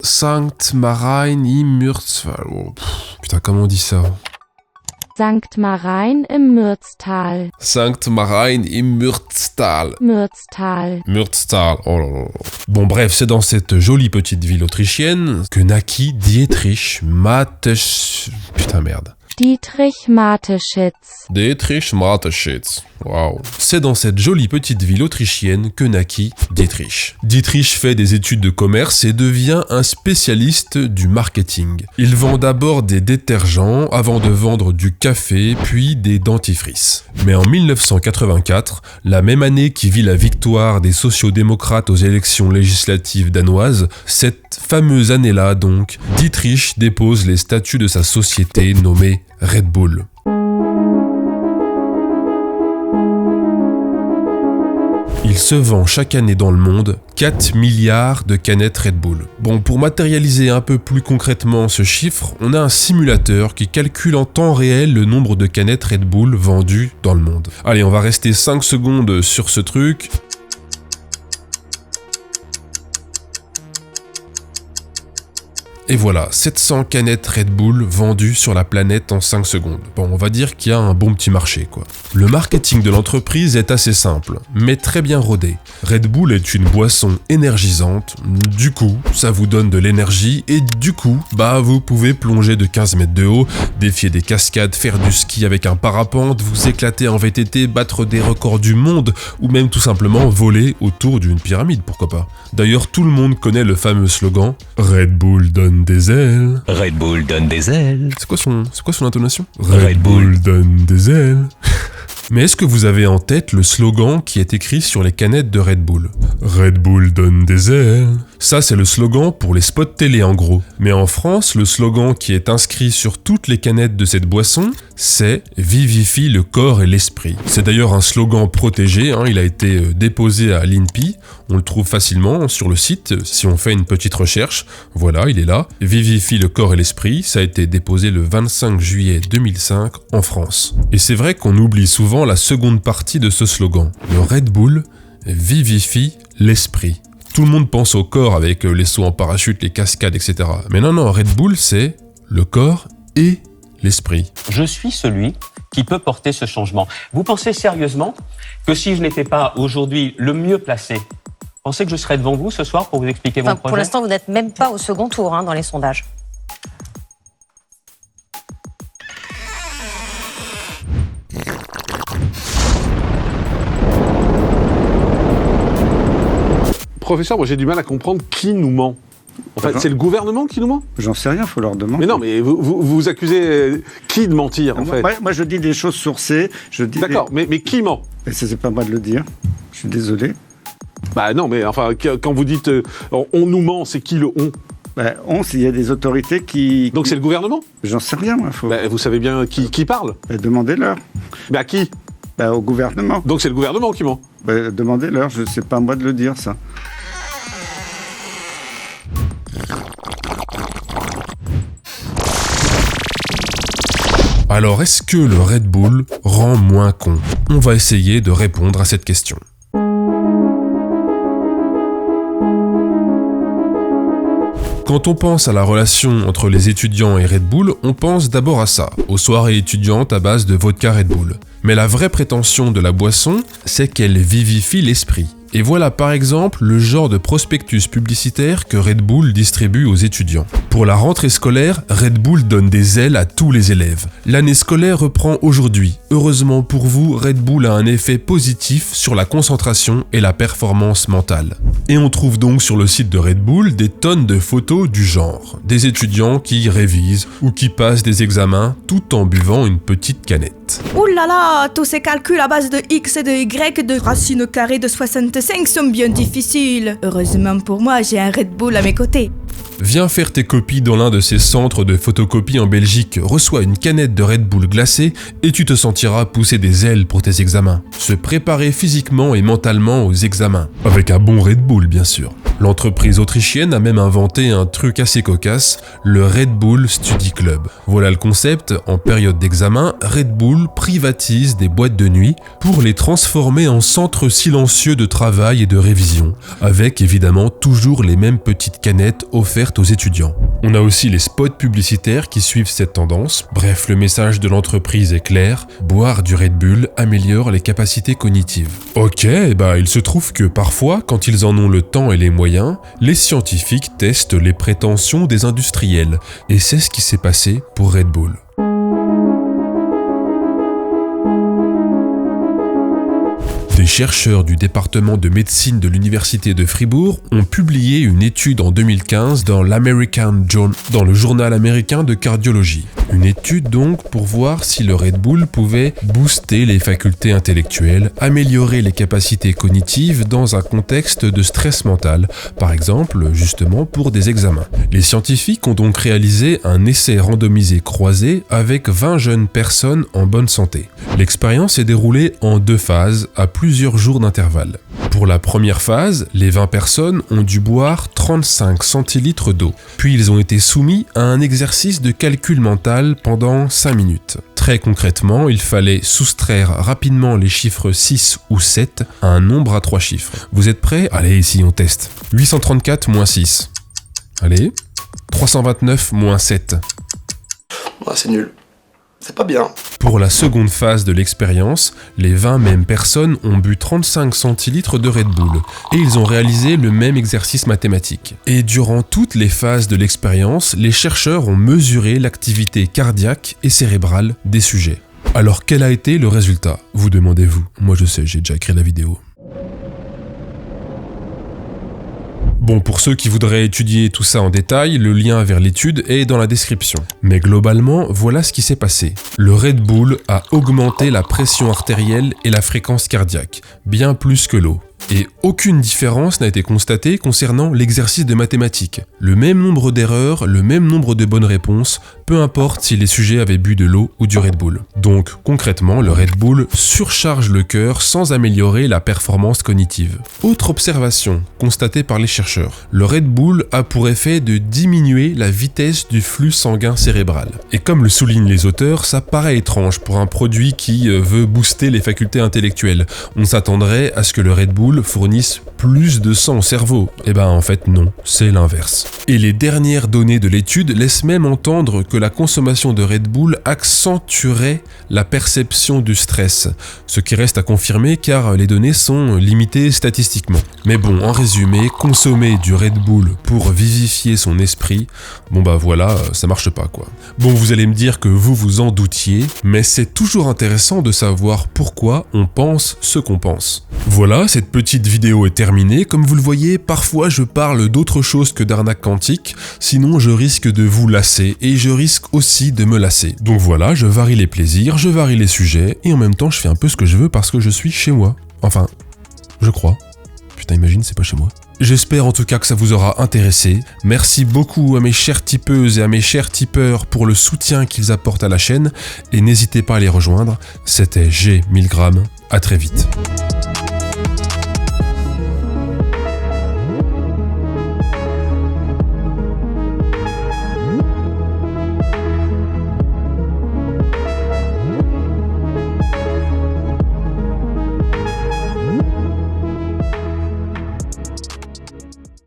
Sankt Marijn im Mürztal. Oh, putain, comment on dit ça? Sankt Marijn im Mürztal. Sankt Marijn im Mürztal. Mürztal. Mürztal, oh là là. Bon bref, c'est dans cette jolie petite ville autrichienne que naquit Dietrich Mateschitz. Putain merde. Dietrich Mateschitz. Dietrich Mateschitz. Waouh. C'est dans cette jolie petite ville autrichienne que naquit Dietrich. Dietrich fait des études de commerce et devient un spécialiste du marketing. Il vend d'abord des détergents avant de vendre du café puis des dentifrices. Mais en 1984, la même année qui vit la victoire des sociaux-démocrates aux élections législatives danoises, cette fameuse année-là donc, Dietrich dépose les statuts de sa société nommée Red Bull. Il se vend chaque année dans le monde 4 milliards de canettes Red Bull. Bon, pour matérialiser un peu plus concrètement ce chiffre, on a un simulateur qui calcule en temps réel le nombre de canettes Red Bull vendues dans le monde. Allez, on va rester 5 secondes sur ce truc. Et voilà, 700 canettes Red Bull vendues sur la planète en 5 secondes. Bon, on va dire qu'il y a un bon petit marché, quoi. Le marketing de l'entreprise est assez simple, mais très bien rodé. Red Bull est une boisson énergisante, du coup, ça vous donne de l'énergie, et du coup, vous pouvez plonger de 15 mètres de haut, défier des cascades, faire du ski avec un parapente, vous éclater en VTT, battre des records du monde, ou même tout simplement voler autour d'une pyramide, pourquoi pas. D'ailleurs, tout le monde connaît le fameux slogan « Red Bull donne des ailes ». Red Bull donne des ailes. C'est quoi son intonation? Red Bull donne des ailes. Mais est-ce que vous avez en tête le slogan qui est écrit sur les canettes de Red Bull? Red Bull donne des ailes. Ça, c'est le slogan pour les spots télé en gros. Mais en France, le slogan qui est inscrit sur toutes les canettes de cette boisson, c'est « Vivifie le corps et l'esprit ». C'est d'ailleurs un slogan protégé, il a été déposé à l'INPI. On le trouve facilement sur le site si on fait une petite recherche. Voilà, il est là. « Vivifie le corps et l'esprit », ça a été déposé le 25 juillet 2005 en France. Et c'est vrai qu'on oublie souvent la seconde partie de ce slogan. Le Red Bull vivifie l'esprit. Tout le monde pense au corps avec les sauts en parachute, les cascades, etc. Mais non, Red Bull, c'est le corps et l'esprit. Je suis celui qui peut porter ce changement. Vous pensez sérieusement que si je n'étais pas aujourd'hui le mieux placé, pensez que je serais devant vous ce soir pour vous expliquer mon projet? Pour l'instant, vous n'êtes même pas au second tour dans les sondages. Professeur, moi j'ai du mal à comprendre qui nous ment. En fait, c'est le gouvernement qui nous ment? J'en sais rien, il faut leur demander. Mais non, mais vous accusez qui de mentir, en fait? Moi, je dis des choses sourcées. D'accord, mais qui ment? Mais c'est pas moi de le dire. Je suis désolé. Non, mais enfin, quand vous dites on nous ment, c'est qui le on? Il y a des autorités qui... Donc c'est le gouvernement? J'en sais rien, moi. Vous savez bien qui parle? Demandez-leur. Mais à qui? Au gouvernement. Donc c'est le gouvernement qui ment? Demandez-leur, c'est pas à moi de le dire, ça. Alors, est-ce que le Red Bull rend moins con? On va essayer de répondre à cette question. Quand on pense à la relation entre les étudiants et Red Bull, on pense d'abord à ça, aux soirées étudiantes à base de vodka Red Bull. Mais la vraie prétention de la boisson, c'est qu'elle vivifie l'esprit. Et voilà par exemple le genre de prospectus publicitaire que Red Bull distribue aux étudiants. Pour la rentrée scolaire, Red Bull donne des ailes à tous les élèves. L'année scolaire reprend aujourd'hui. Heureusement pour vous, Red Bull a un effet positif sur la concentration et la performance mentale. Et on trouve donc sur le site de Red Bull des tonnes de photos du genre. Des étudiants qui révisent ou qui passent des examens tout en buvant une petite canette. Ouh là là, tous ces calculs à base de x et de y, de racine carrée de 65 sont bien difficiles. Heureusement pour moi, j'ai un Red Bull à mes côtés. Viens faire tes copies dans l'un de ces centres de photocopie en Belgique, reçois une canette de Red Bull glacée et tu te sentiras pousser des ailes pour tes examens. Se préparer physiquement et mentalement aux examens. Avec un bon Red Bull, bien sûr. L'entreprise autrichienne a même inventé un truc assez cocasse, le Red Bull Study Club. Voilà le concept, en période d'examen, Red Bull privatise des boîtes de nuit pour les transformer en centres silencieux de travail et de révision, avec évidemment toujours les mêmes petites canettes offertes aux étudiants. On a aussi les spots publicitaires qui suivent cette tendance. Bref, le message de l'entreprise est clair, boire du Red Bull améliore les capacités cognitives. Ok, il se trouve que parfois, quand ils en ont le temps et les moyens, les scientifiques testent les prétentions des industriels. Et c'est ce qui s'est passé pour Red Bull. Des chercheurs du département de médecine de l'université de Fribourg ont publié une étude en 2015 dans dans le journal américain de cardiologie. Une étude donc pour voir si le Red Bull pouvait booster les facultés intellectuelles, améliorer les capacités cognitives dans un contexte de stress mental, par exemple justement pour des examens. Les scientifiques ont donc réalisé un essai randomisé croisé avec 20 jeunes personnes en bonne santé. L'expérience s'est déroulée en 2 phases à plusieurs jours d'intervalle. Pour la première phase, les 20 personnes ont dû boire 35 centilitres d'eau. Puis ils ont été soumis à un exercice de calcul mental pendant 5 minutes. Très concrètement, il fallait soustraire rapidement les chiffres 6 ou 7 à un nombre à 3 chiffres. Vous êtes prêts? Allez, ici on teste. 834 moins 6. Allez. 329 moins 7. C'est nul. C'est pas bien. Pour la seconde phase de l'expérience, les 20 mêmes personnes ont bu 35 centilitres de Red Bull et ils ont réalisé le même exercice mathématique. Et durant toutes les phases de l'expérience, les chercheurs ont mesuré l'activité cardiaque et cérébrale des sujets. Alors quel a été le résultat? Vous demandez-vous. Moi je sais, j'ai déjà écrit la vidéo. Bon, pour ceux qui voudraient étudier tout ça en détail, le lien vers l'étude est dans la description. Mais globalement, voilà ce qui s'est passé. Le Red Bull a augmenté la pression artérielle et la fréquence cardiaque, bien plus que l'eau. Et aucune différence n'a été constatée concernant l'exercice de mathématiques. Le même nombre d'erreurs, le même nombre de bonnes réponses, peu importe si les sujets avaient bu de l'eau ou du Red Bull. Donc concrètement, le Red Bull surcharge le cœur sans améliorer la performance cognitive. Autre observation constatée par les chercheurs, le Red Bull a pour effet de diminuer la vitesse du flux sanguin cérébral. Et comme le soulignent les auteurs, ça paraît étrange pour un produit qui veut booster les facultés intellectuelles. On s'attendrait à ce que le Red Bull fournissent plus de sang au cerveau. En fait non, c'est l'inverse. Et les dernières données de l'étude laissent même entendre que la consommation de Red Bull accentuerait la perception du stress, ce qui reste à confirmer car les données sont limitées statistiquement. Mais bon, en résumé, consommer du Red Bull pour vivifier son esprit, voilà, ça marche pas quoi. Bon, vous allez me dire que vous vous en doutiez, mais c'est toujours intéressant de savoir pourquoi on pense ce qu'on pense. Voilà, cette petite vidéo est terminée. Comme vous le voyez, parfois je parle d'autre chose que d'arnaque quantique, sinon je risque de vous lasser et je risque aussi de me lasser. Donc voilà, je varie les plaisirs, je varie les sujets et en même temps je fais un peu ce que je veux parce que je suis chez moi. Enfin, je crois. Putain, imagine, c'est pas chez moi. J'espère en tout cas que ça vous aura intéressé. Merci beaucoup à mes chères tipeuses et à mes chers tipeurs pour le soutien qu'ils apportent à la chaîne et n'hésitez pas à les rejoindre. C'était G1000 grammes. À très vite.